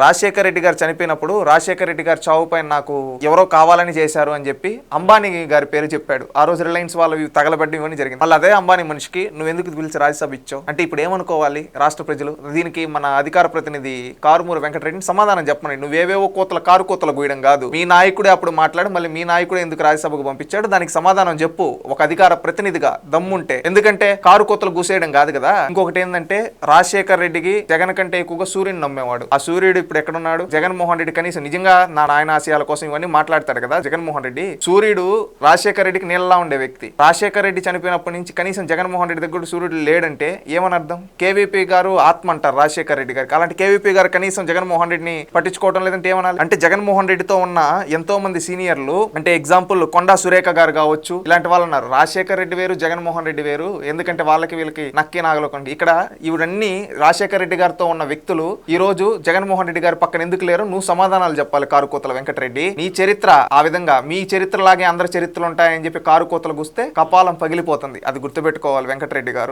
రాజశేఖర రెడ్డి గారు చనిపోయినప్పుడు రాజశేఖర రెడ్డి గారు చావు పైన నాకు ఎవరో కావాలని చేశారు అని చెప్పి అంబానీ గారి పేరు చెప్పాడు. ఆ రోజు రిలయన్స్ వాళ్ళు తగలబడ్డం ఇవన్నీ జరిగింది. మళ్ళీ అదే అంబానీ మనిషికి నువ్వు ఎందుకు పిలిచి రాజ్యసభ ఇచ్చావు అంటే ఇప్పుడు ఏమనుకోవాలి రాష్ట్ర ప్రజలు? దీనికి మన అధికార ప్రతినిధి కారుమూరి వెంకటరెడ్డిని సమాధానం చెప్పమని. నువ్వేవేవో కారు కోతలు గూయడం కాదు. మీ నాయకుడే అప్పుడు మాట్లాడు, మళ్ళీ మీ నాయకుడే ఎందుకు రాజ్యసభకు పంపించాడు దానికి సమాధానం చెప్పు ఒక అధికార ప్రతినిధిగా దమ్ముంటే. ఎందుకంటే కారు కోతలు గూసేయడం కాదు కదా. ఇంకొకటి ఏంటంటే రాజశేఖర రెడ్డికి జగన్ కంటే ఎక్కువగా సూర్యుని నమ్మేవాడు. ఆ సూర్యుడు ఇప్పుడు ఎక్కడున్నాడు? జగన్మోహన్ రెడ్డి కనీసం నిజంగా నా నాయన ఆశయాల కోసం ఇవన్నీ మాట్లాడతాడు కదా జగన్మోహన్ రెడ్డి. సూర్యుడు రాజశేఖర రెడ్డికి నీళ్ళలా ఉండే వ్యక్తి. రాజశేఖర రెడ్డి చనిపోయినప్పటి నుంచి కనీసం జగన్మోహన్ రెడ్డి దగ్గర సూర్యుడు లేడంటే ఏమని అర్థం? కేవీపీ గారు ఆత్మ అంటారు రాజశేఖర రెడ్డి గారికి. అలాంటి కేవీపీ గారు కనీసం జగన్మోహన్ రెడ్డిని పట్టించుకోవడం లేదంటే ఏమనాలి? అంటే జగన్మోహన్ రెడ్డితో ఉన్న ఎంతో మంది సీనియర్లు, అంటే ఎగ్జాంపుల్ కొండా సురేఖ గారు కావచ్చు, ఇలాంటి వాళ్ళు ఉన్నారు. రాజశేఖర రెడ్డి వేరు, జగన్మోహన్ రెడ్డి వేరు. ఎందుకంటే వాళ్ళకి వీళ్ళకి నక్కి నాగలోకండి. ఇక్కడ ఇవన్నీ రాజశేఖర రెడ్డి గారితో ఉన్న వ్యక్తులు ఈ రోజు జగన్మోహన్ రెడ్డి గారి పక్కన ఎందుకు లేరు? నువ్వు సమాధానాలు చెప్పాలి కారుకోతల వెంకటరెడ్డి. నీ చరిత్ర ఆ విధంగా, మీ చరిత్రలాగే అందరి చరిత్రలు ఉంటాయని చెప్పి కారుకోతలు గుస్తే కపాలం పగిలిపోతుంది. అది గుర్తుపెట్టుకోవాలి వెంకటరెడ్డి గారు.